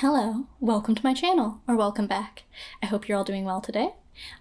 Hello, welcome to my channel, or welcome back. I hope you're all doing well today.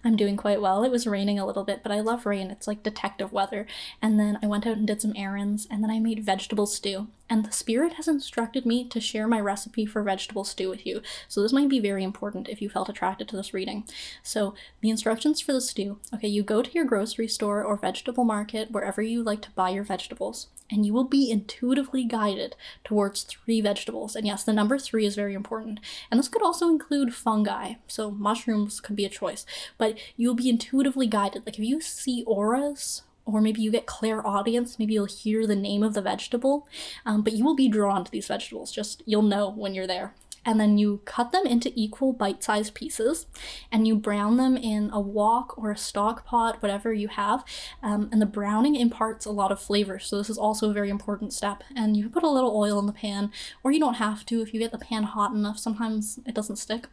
I'm doing quite well. It was raining a little bit, but I love rain. It's like detective weather. And then I went out and did some errands, and then I made vegetable stew. And the spirit has instructed me to share my recipe for vegetable stew with you. So this might be very important if you felt attracted to this reading. So the instructions for the stew. Okay, you go to your grocery store or vegetable market, wherever you like to buy your vegetables, and you will be intuitively guided towards 3 vegetables. And yes, the number 3 is very important. And this could also include fungi. So mushrooms could be a choice. But you'll be intuitively guided. Like if you see auras, or maybe you get clairaudience, maybe you'll hear the name of the vegetable, but you will be drawn to these vegetables. Just you'll know when you're there. And then you cut them into equal bite-sized pieces, and you brown them in a wok or a stock pot, whatever you have. And the browning imparts a lot of flavor, so this is also a very important step. And you put a little oil in the pan, or you don't have to if you get the pan hot enough. Sometimes it doesn't stick.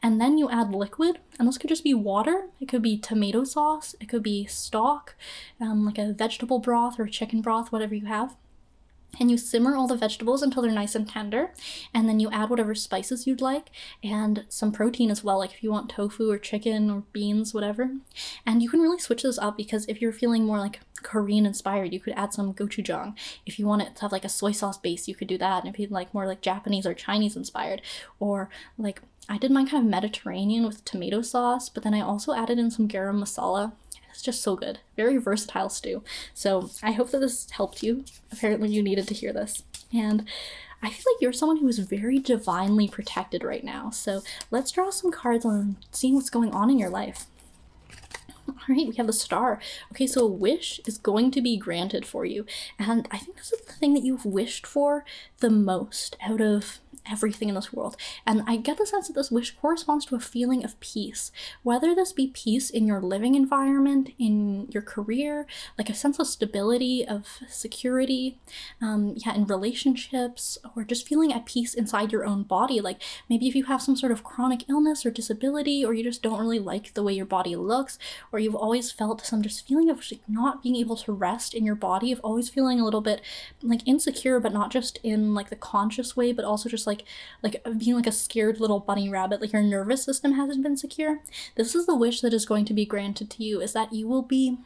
And then you add liquid, and this could just be water. It could be tomato sauce. It could be stock, like a vegetable broth or chicken broth, whatever you have. And you simmer all the vegetables until they're nice and tender, and then you add whatever spices you'd like, and some protein as well, like if you want tofu or chicken or beans, whatever. And you can really switch this up, because if you're feeling more like Korean inspired, you could add some gochujang. If you want it to have like a soy sauce base, you could do that. And if you'd like more like Japanese or Chinese inspired, or like I did mine kind of Mediterranean with tomato sauce, but then I also added in some garam masala. It's just so good. Very versatile stew. So I hope that this helped you. Apparently you needed to hear this. And I feel like you're someone who is very divinely protected right now. So let's draw some cards on seeing what's going on in your life. All right, we have the Star. Okay, so a wish is going to be granted for you. And I think this is the thing that you've wished for the most out of everything in this world. And I get the sense that this wish corresponds to a feeling of peace, whether this be peace in your living environment, in your career, like a sense of stability, of security, in relationships, or just feeling at peace inside your own body. Like maybe if you have some sort of chronic illness or disability, or you just don't really like the way your body looks, or you've always felt some just feeling of not being able to rest in your body, of always feeling a little bit like insecure, but not just in like the conscious way, but also just like being like a scared little bunny rabbit, like your nervous system hasn't been secure. This is the wish that is going to be granted to you, is that you will be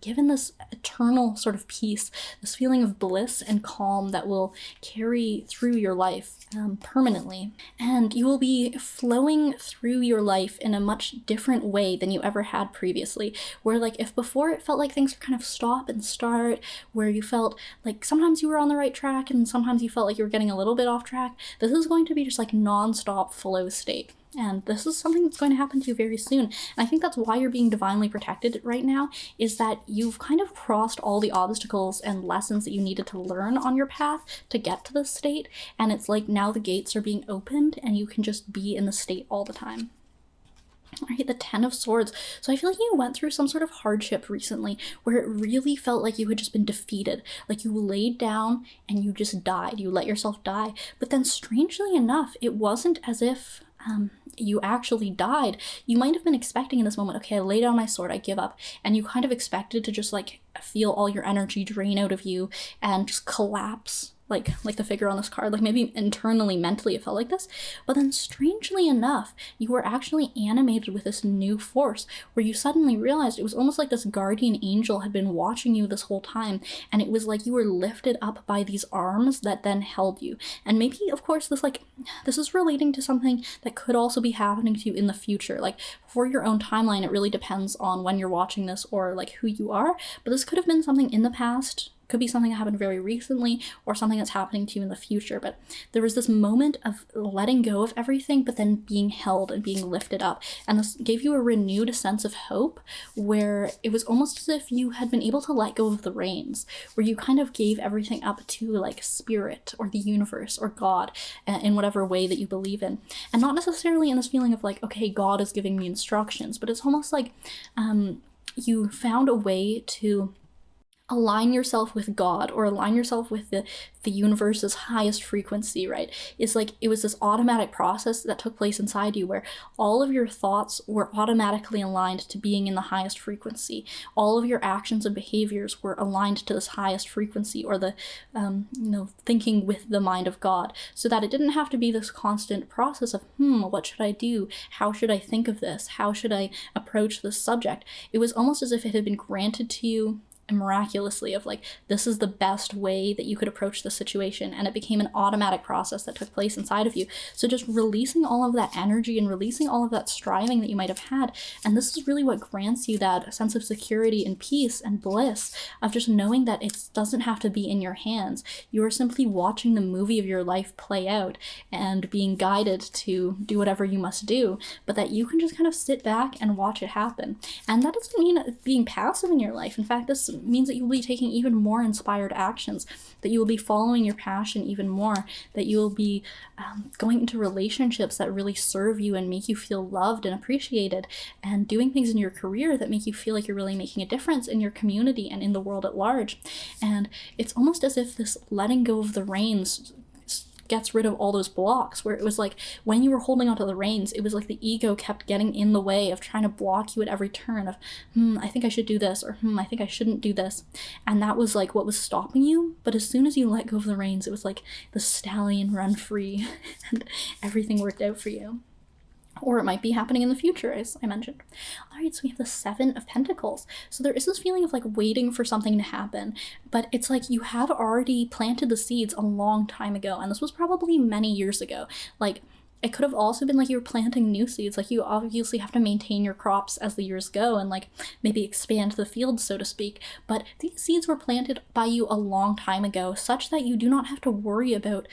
given this eternal sort of peace, this feeling of bliss and calm that will carry through your life permanently. And you will be flowing through your life in a much different way than you ever had previously, where like if before it felt like things were kind of stop and start, where you felt like sometimes you were on the right track and sometimes you felt like you were getting a little bit off track, this is going to be just like non-stop flow state. And this is something that's going to happen to you very soon. And I think that's why you're being divinely protected right now, is that you've kind of crossed all the obstacles and lessons that you needed to learn on your path to get to this state. And it's like now the gates are being opened and you can just be in the state all the time. All right, the 10 of Swords. So I feel like you went through some sort of hardship recently where it really felt like you had just been defeated. Like you laid down and you just died. You let yourself die. But then strangely enough, it wasn't as if you actually died. You might have been expecting in this moment, okay, I lay down my sword, I give up. And you kind of expected to just like feel all your energy drain out of you and just collapse. Like the figure on this card, like maybe internally, mentally it felt like this, but then strangely enough, you were actually animated with this new force where you suddenly realized it was almost like this guardian angel had been watching you this whole time, and it was like you were lifted up by these arms that then held you. And maybe, of course, this is relating to something that could also be happening to you in the future. Like for your own timeline, it really depends on when you're watching this or like who you are, but this could have been something in the past, could be something that happened very recently, or something that's happening to you in the future. But there was this moment of letting go of everything, but then being held and being lifted up. And this gave you a renewed sense of hope, where it was almost as if you had been able to let go of the reins, where you kind of gave everything up to like spirit or the universe or God in whatever way that you believe in. And not necessarily in this feeling of like, okay, God is giving me instructions, but it's almost like you found a way to align yourself with God or align yourself with the universe's highest frequency, right? It's like it was this automatic process that took place inside you where all of your thoughts were automatically aligned to being in the highest frequency. All of your actions and behaviors were aligned to this highest frequency, or the thinking with the mind of God, so that it didn't have to be this constant process of what should I do? How should I think of this? How should I approach this subject? It was almost as if it had been granted to you miraculously, of like, this is the best way that you could approach the situation, and it became an automatic process that took place inside of you. So just releasing all of that energy and releasing all of that striving that you might have had, and this is really what grants you that sense of security and peace and bliss of just knowing that it doesn't have to be in your hands. You are simply watching the movie of your life play out and being guided to do whatever you must do, but that you can just kind of sit back and watch it happen. And that doesn't mean being passive in your life. In fact, this means that you will be taking even more inspired actions, that you will be following your passion even more, that you will be going into relationships that really serve you and make you feel loved and appreciated, and doing things in your career that make you feel like you're really making a difference in your community and in the world at large. And it's almost as if this letting go of the reins gets rid of all those blocks, where it was like when you were holding onto the reins, it was like the ego kept getting in the way of trying to block you at every turn of, I think I should do this, or I think I shouldn't do this. And that was like what was stopping you. But as soon as you let go of the reins, it was like the stallion run free and everything worked out for you. Or it might be happening in the future, as I mentioned. All right, so we have the Seven of Pentacles. So there is this feeling of like waiting for something to happen, but it's like you have already planted the seeds a long time ago, and this was probably many years ago. Like, it could have also been like you were planting new seeds. Like, you obviously have to maintain your crops as the years go and like maybe expand the field, so to speak. But these seeds were planted by you a long time ago, such that you do not have to worry about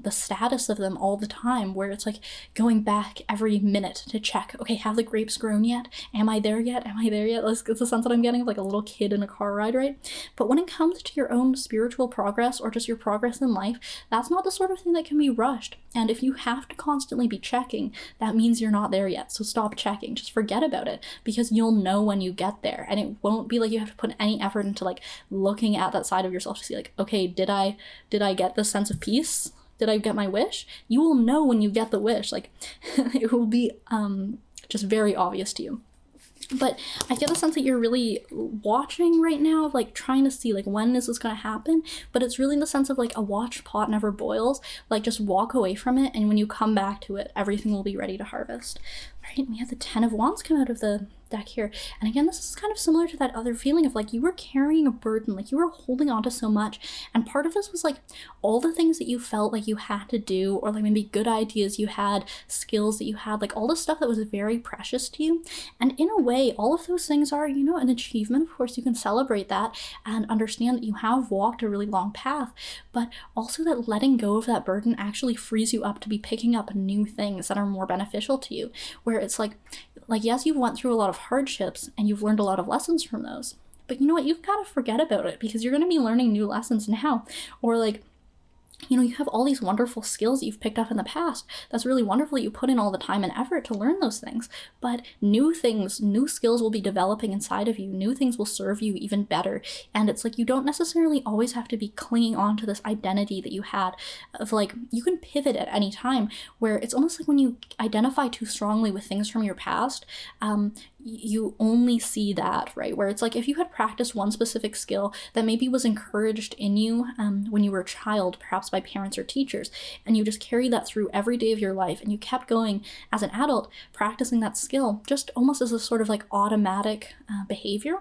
the status of them all the time, where it's like going back every minute to check, okay, have the grapes grown yet? Am I there yet? Am I there yet? It's the sense that I'm getting of like a little kid in a car ride, right? But when it comes to your own spiritual progress or just your progress in life, that's not the sort of thing that can be rushed. And if you have to constantly be checking, that means you're not there yet. So stop checking. Just forget about it, because you'll know when you get there, and it won't be like you have to put any effort into like looking at that side of yourself to see like, okay, did I get this sense of peace? Did I get my wish? You will know when you get the wish. Like it will be just very obvious to you. But I get the sense that you're really watching right now, like trying to see like, when is this going to happen? But it's really in the sense of like a watched pot never boils. Like, just walk away from it, and when you come back to it, everything will be ready to harvest. Right, we have the Ten of Wands come out of the deck here. And again, this is kind of similar to that other feeling of like you were carrying a burden, like you were holding on to so much. And part of this was like all the things that you felt like you had to do, or like maybe good ideas you had, skills that you had, like all the stuff that was very precious to you. And in a way, all of those things are, an achievement. Of course, you can celebrate that and understand that you have walked a really long path, but also that letting go of that burden actually frees you up to be picking up new things that are more beneficial to you, where it's like yes, you've went through a lot of hardships and you've learned a lot of lessons from those, but you know what, you've got to forget about it, because you're going to be learning new lessons now. Or like, you have all these wonderful skills that you've picked up in the past. That's really wonderful that you put in all the time and effort to learn those things. But new skills will be developing inside of you. New things will serve you even better. And it's like you don't necessarily always have to be clinging on to this identity that you had of like, you can pivot at any time, where it's almost like when you identify too strongly with things from your past, you only see that, right? Where it's like if you had practiced one specific skill that maybe was encouraged in you when you were a child, perhaps by parents or teachers, and you just carried that through every day of your life, and you kept going as an adult practicing that skill just almost as a sort of like automatic behavior.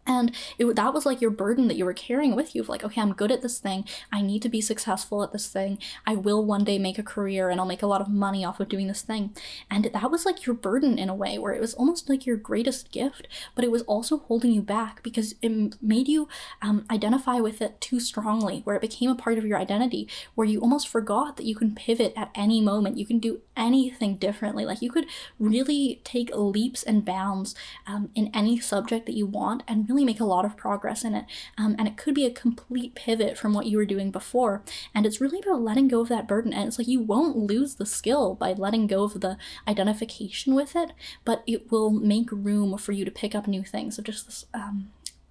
And that was like your burden that you were carrying with you of like, okay, I'm good at this thing. I need to be successful at this thing. I will one day make a career and I'll make a lot of money off of doing this thing. And that was like your burden in a way, where it was almost like your greatest gift, but it was also holding you back because it made you identify with it too strongly, where it became a part of your identity, where you almost forgot that you can pivot at any moment. You can do anything differently. Like you could really take leaps and bounds in any subject that you want and really make a lot of progress in it. And it could be a complete pivot from what you were doing before. And it's really about letting go of that burden. And it's like you won't lose the skill by letting go of the identification with it, but it will make room for you to pick up new things. So just this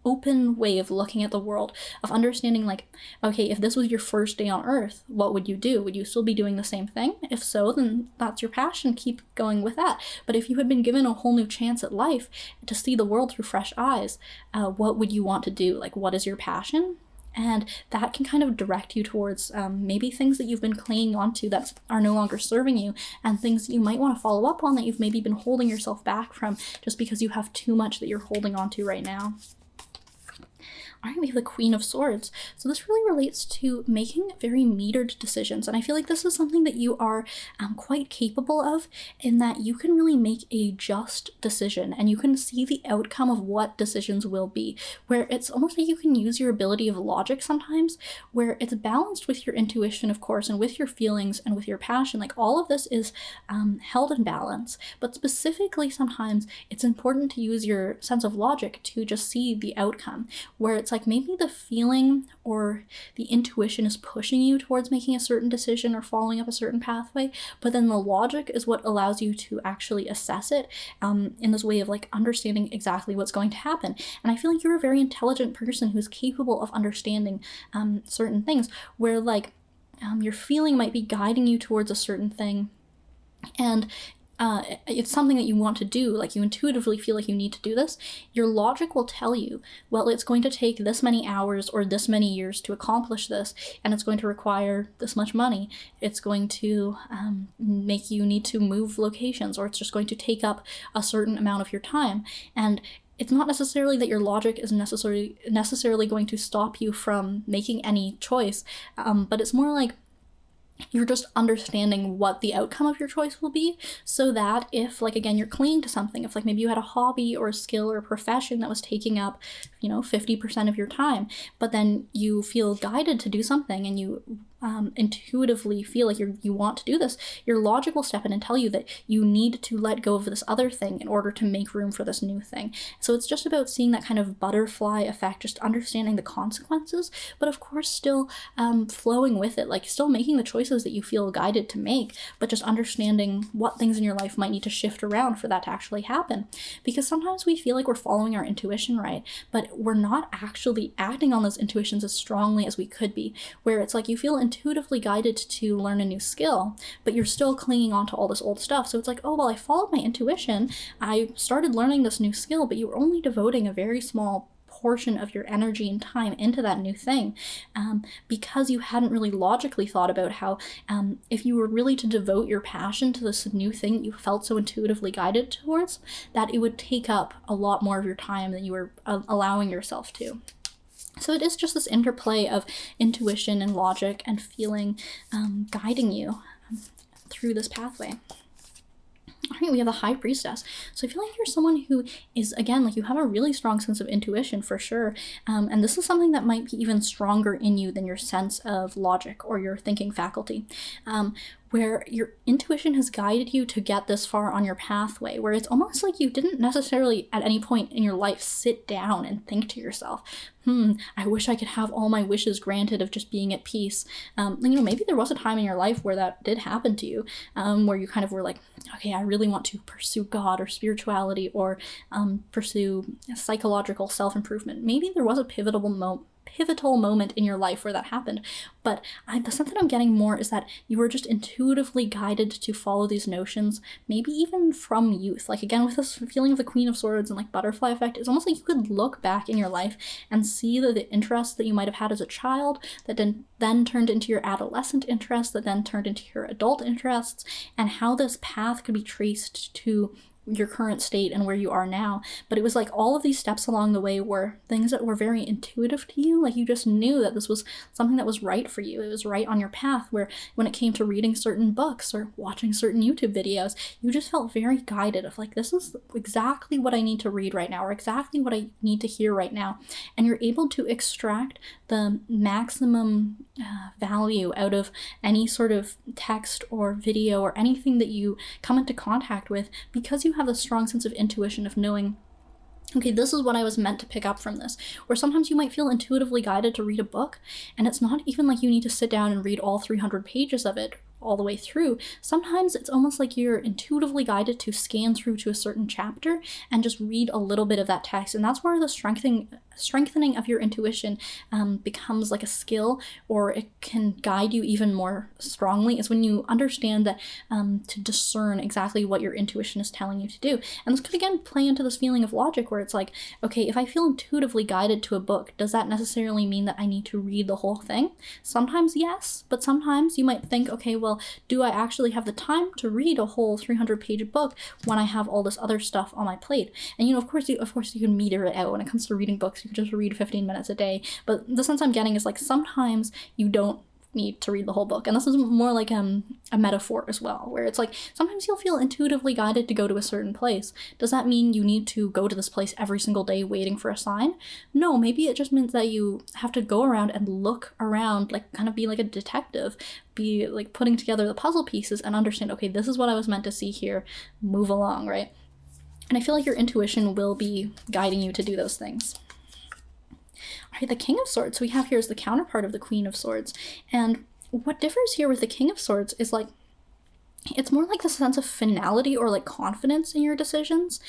open way of looking at the world, of understanding like, okay, if this was your first day on earth, what would you do? Would you still be doing the same thing? If so, then that's your passion. Keep going with that. But if you had been given a whole new chance at life to see the world through fresh eyes, what would you want to do? Like, what is your passion? And that can kind of direct you towards maybe things that you've been clinging onto that are no longer serving you, and things that you might want to follow up on that you've maybe been holding yourself back from just because you have too much that you're holding onto right now. All right, we have the Queen of Swords. So this really relates to making very metered decisions. And I feel like this is something that you are quite capable of, in that you can really make a just decision and you can see the outcome of what decisions will be, where it's almost like you can use your ability of logic sometimes, where it's balanced with your intuition, of course, and with your feelings and with your passion. Like all of this is held in balance, but specifically sometimes it's important to use your sense of logic to just see the outcome, where it's like maybe the feeling or the intuition is pushing you towards making a certain decision or following up a certain pathway, but then the logic is what allows you to actually assess it in this way of like understanding exactly what's going to happen. And I feel like you're a very intelligent person who's capable of understanding certain things, where like your feeling might be guiding you towards a certain thing, and it's something that you want to do, like you intuitively feel like you need to do this. Your logic will tell you, well, it's going to take this many hours or this many years to accomplish this, and it's going to require this much money. It's going to make you need to move locations, or it's just going to take up a certain amount of your time. And it's not necessarily that your logic is necessarily going to stop you from making any choice, but it's more like you're just understanding what the outcome of your choice will be, so that if, like, again, you're clinging to something, if, like, maybe you had a hobby or a skill or a profession that was taking up, 50% of your time, but then you feel guided to do something and you intuitively feel like you want to do this, your logic will step in and tell you that you need to let go of this other thing in order to make room for this new thing. So it's just about seeing that kind of butterfly effect, just understanding the consequences, but of course still flowing with it, like still making the choices that you feel guided to make, but just understanding what things in your life might need to shift around for that to actually happen. Because sometimes we feel like we're following our intuition right, but we're not actually acting on those intuitions as strongly as we could be, where it's like you feel intuitively guided to learn a new skill, but you're still clinging on to all this old stuff. So it's like, oh, well, I followed my intuition, I started learning this new skill, but you were only devoting a very small portion of your energy and time into that new thing, because you hadn't really logically thought about how if you were really to devote your passion to this new thing that you felt so intuitively guided towards, that it would take up a lot more of your time than you were allowing yourself to. So it is just this interplay of intuition and logic and feeling guiding you through this pathway. All right, we have the High Priestess. So I feel like you're someone who is, again, like you have a really strong sense of intuition for sure. And this is something that might be even stronger in you than your sense of logic or your thinking faculty. Where your intuition has guided you to get this far on your pathway, where it's almost like you didn't necessarily at any point in your life sit down and think to yourself, I wish I could have all my wishes granted of just being at peace. Maybe there was a time in your life where that did happen to you, where you kind of were like, okay, I really want to pursue God or spirituality or pursue psychological self-improvement. Maybe there was a pivotal moment in your life where that happened, but the sense that I'm getting more is that you were just intuitively guided to follow these notions, maybe even from youth. Like, again, with this feeling of the Queen of Swords and like butterfly effect, it's almost like you could look back in your life and see the interests that you might have had as a child that then turned into your adolescent interests, that then turned into your adult interests, and how this path could be traced to your current state and where you are now. But it was like all of these steps along the way were things that were very intuitive to you. Like you just knew that this was something that was right for you. It was right on your path, where when it came to reading certain books or watching certain YouTube videos, you just felt very guided of like, this is exactly what I need to read right now, or exactly what I need to hear right now. And you're able to extract the maximum value out of any sort of text or video or anything that you come into contact with, because you have a strong sense of intuition of knowing, okay, this is what I was meant to pick up from this. Or sometimes you might feel intuitively guided to read a book, and it's not even like you need to sit down and read all 300 pages of it. all the way through. Sometimes it's almost like you're intuitively guided to scan through to a certain chapter and just read a little bit of that text. And that's where the strengthening of your intuition becomes like a skill, or it can guide you even more strongly, is when you understand that to discern exactly what your intuition is telling you to do. And this could again play into this feeling of logic where it's like, okay, if I feel intuitively guided to a book, does that necessarily mean that I need to read the whole thing? Sometimes yes, but sometimes you might think, okay, well, do I actually have the time to read a whole 300-page book when I have all this other stuff on my plate? And of course you can meter it out. When it comes to reading books, you can just read 15 minutes a day. But the sense I'm getting is like sometimes you don't need to read the whole book. And this is more like a metaphor as well, where it's like sometimes you'll feel intuitively guided to go to a certain place. Does that mean you need to go to this place every single day waiting for a sign? No, maybe it just means that you have to go around and look around, like kind of be like a detective, be like putting together the puzzle pieces and understand, okay, this is what I was meant to see here, move along, right? And I feel like your intuition will be guiding you to do those things. All right, the King of Swords we have here is the counterpart of the Queen of Swords. And what differs here with the King of Swords is like, it's more like the sense of finality or like confidence in your decisions,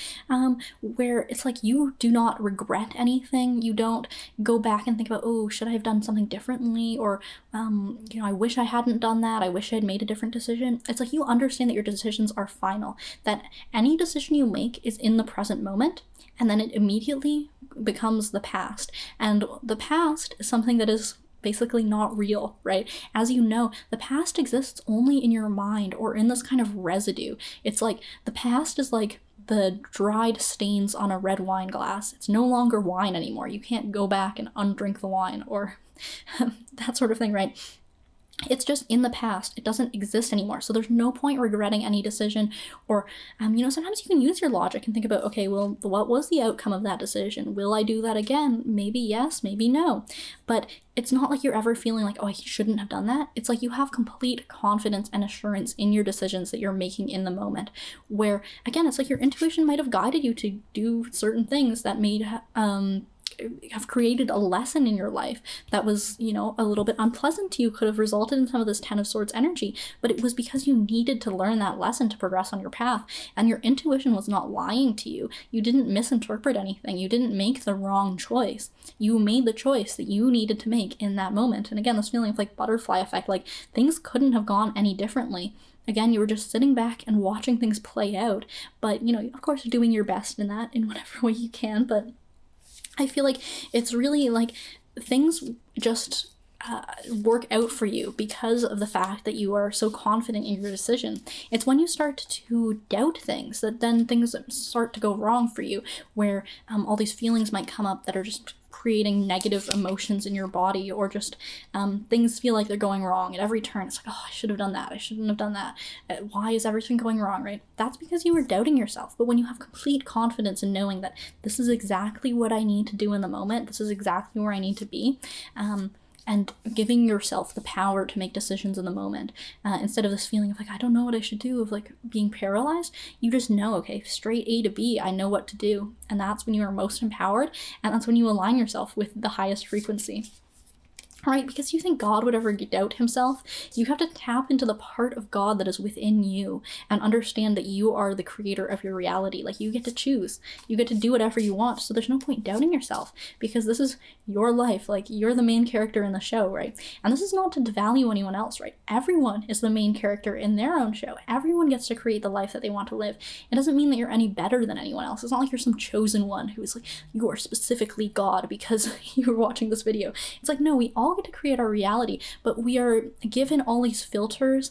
where it's like you do not regret anything. You don't go back and think about, oh, should I have done something differently? Or, I wish I hadn't done that. I wish I had made a different decision. It's like you understand that your decisions are final, that any decision you make is in the present moment, and then it immediately becomes the past. And the past is something that is basically not real, right? As you know, the past exists only in your mind or in this kind of residue. It's like the past is like the dried stains on a red wine glass. It's no longer wine anymore. You can't go back and undrink the wine or that sort of thing, right? It's just in the past. It doesn't exist anymore. So there's no point regretting any decision. Or, sometimes you can use your logic and think about, okay, well, what was the outcome of that decision? Will I do that again? Maybe yes, maybe no. But it's not like you're ever feeling like, oh, I shouldn't have done that. It's like you have complete confidence and assurance in your decisions that you're making in the moment. Where, again, it's like your intuition might have guided you to do certain things that made have created a lesson in your life that was, a little bit unpleasant to you, could have resulted in some of this Ten of Swords energy, but it was because you needed to learn that lesson to progress on your path, and your intuition was not lying to you. You didn't misinterpret anything. You didn't make the wrong choice. You made the choice that you needed to make in that moment. And again, this feeling of like butterfly effect, like things couldn't have gone any differently. Again, you were just sitting back and watching things play out, but, of course, doing your best in that in whatever way you can. But I feel like it's really like things just work out for you because of the fact that you are so confident in your decision. It's when you start to doubt things that then things start to go wrong for you, where all these feelings might come up that are just creating negative emotions in your body, or just things feel like they're going wrong at every turn. It's like, oh, I should have done that. I shouldn't have done that. Why is everything going wrong, right? That's because you were doubting yourself. But when you have complete confidence in knowing that this is exactly what I need to do in the moment, this is exactly where I need to be, and giving yourself the power to make decisions in the moment, instead of this feeling of like, I don't know what I should do, of like being paralyzed, you just know, okay, straight A to B, I know what to do. And that's when you are most empowered, and that's when you align yourself with the highest frequency. Right? Because you think God would ever doubt himself, you have to tap into the part of God that is within you and understand that you are the creator of your reality. Like, you get to choose. You get to do whatever you want. So there's no point doubting yourself, because this is your life. Like, you're the main character in the show, right? And this is not to devalue anyone else, right? Everyone is the main character in their own show. Everyone gets to create the life that they want to live. It doesn't mean that you're any better than anyone else. It's not like you're some chosen one who is like, you are specifically God because you're watching this video. It's like, no, we all get to create our reality, but we are given all these filters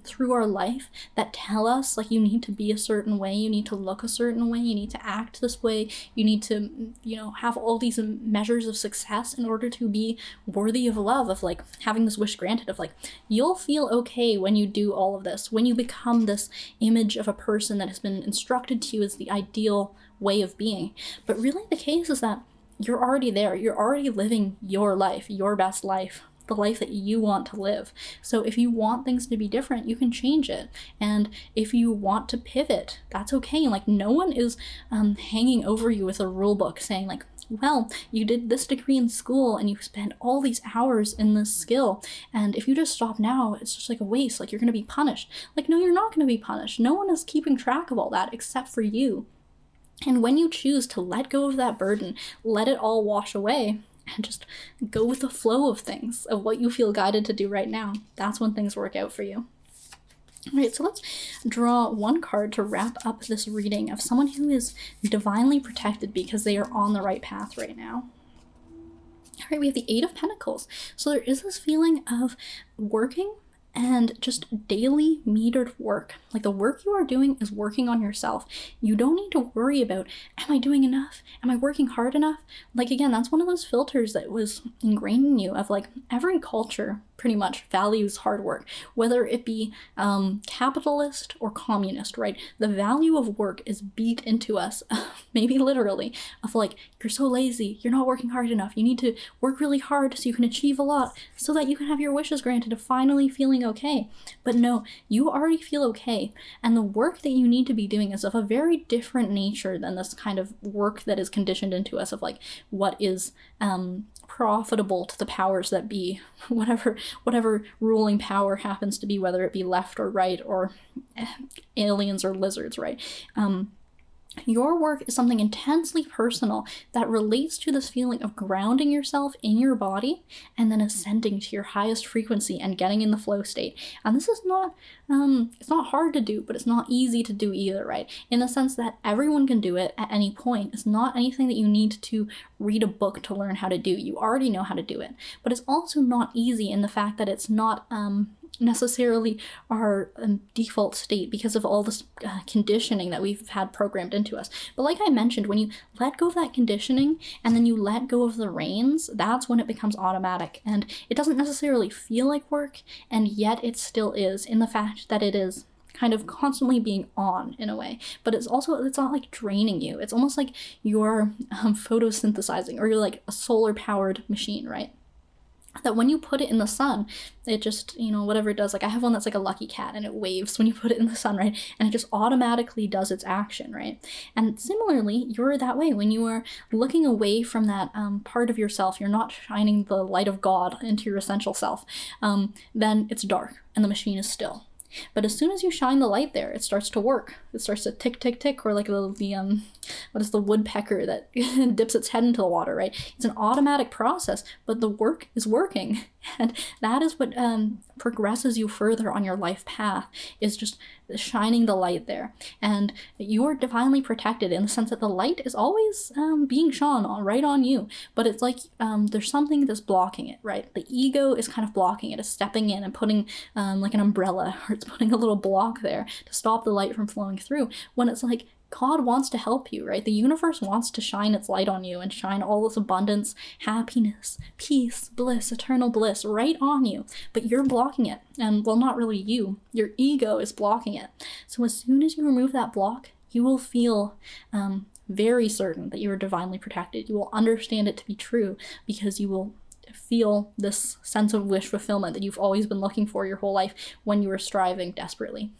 through our life that tell us, like, you need to be a certain way, you need to look a certain way, you need to act this way, you need to, have all these measures of success in order to be worthy of love, of like having this wish granted, of like, you'll feel okay when you do all of this, when you become this image of a person that has been instructed to you as the ideal way of being. But really the case is that you're already there. You're already living your life, your best life, the life that you want to live. So if you want things to be different, you can change it. And if you want to pivot, that's okay. Like, no one is hanging over you with a rule book saying like, well, you did this degree in school and you spent all these hours in this skill, and if you just stop now, it's just like a waste, like you're going to be punished. Like, no, you're not going to be punished. No one is keeping track of all that except for you. And when you choose to let go of that burden, let it all wash away, and just go with the flow of things, of what you feel guided to do right now, that's when things work out for you. All right, so let's draw one card to wrap up this reading of someone who is divinely protected because they are on the right path right now. All right, we have the Eight of Pentacles. So there is this feeling of working and just daily metered work. Like the work you are doing is working on yourself. You don't need to worry about, am I doing enough? Am I working hard enough? Like, again, that's one of those filters that was ingrained in you of like every culture pretty much values hard work, whether it be capitalist or communist, right? The value of work is beat into us, maybe literally, of like, you're so lazy, you're not working hard enough, you need to work really hard so you can achieve a lot, so that you can have your wishes granted of finally feeling okay. But no, you already feel okay, and the work that you need to be doing is of a very different nature than this kind of work that is conditioned into us of like what is profitable to the powers that be, whatever ruling power happens to be, whether it be left or right or aliens or lizards, right? Your work is something intensely personal that relates to this feeling of grounding yourself in your body and then ascending to your highest frequency and getting in the flow state. And this is not, it's not hard to do, but it's not easy to do either, right? In the sense that everyone can do it at any point. It's not anything that you need to read a book to learn how to do. You already know how to do it. But it's also not easy in the fact that it's not, necessarily our default state because of all this conditioning that we've had programmed into us. But like I mentioned, when you let go of that conditioning and then you let go of the reins, that's when it becomes automatic, and it doesn't necessarily feel like work, and yet it still is, in the fact that it is kind of constantly being on in a way. But it's not like draining you. It's almost like you're photosynthesizing, or you're like a solar powered machine, right? That when you put it in the sun, it just, whatever it does, like I have one that's like a lucky cat and it waves when you put it in the sun, right? And it just automatically does its action, right? And similarly, you're that way. When you are looking away from that part of yourself, you're not shining the light of God into your essential self, then it's dark and the machine is still. But as soon as you shine the light there, it starts to work. It starts to tick, tick, tick, or like the what is the woodpecker that dips its head into the water, right? It's an automatic process, but the work is working. And that is what progresses you further on your life path, is just shining the light there. And you're divinely protected in the sense that the light is always being shone on, right on you. But it's like there's something that's blocking it, right? The ego is kind of blocking it, is stepping in and putting like an umbrella, or it's putting a little block there to stop the light from flowing through. When it's like, God wants to help you, right? The universe wants to shine its light on you and shine all this abundance, happiness, peace, bliss, eternal bliss right on you, but you're blocking it. And well, not really you, your ego is blocking it. So as soon as you remove that block, you will feel very certain that you are divinely protected. You will understand it to be true because you will feel this sense of wish fulfillment that you've always been looking for your whole life when you were striving desperately.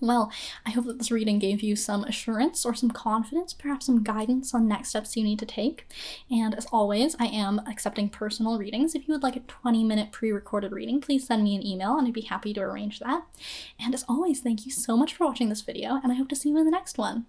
Well, I hope that this reading gave you some assurance or some confidence, perhaps some guidance on next steps you need to take. And as always, I am accepting personal readings. If you would like a 20-minute pre-recorded reading, please send me an email and I'd be happy to arrange that. And as always, thank you so much for watching this video, and I hope to see you in the next one.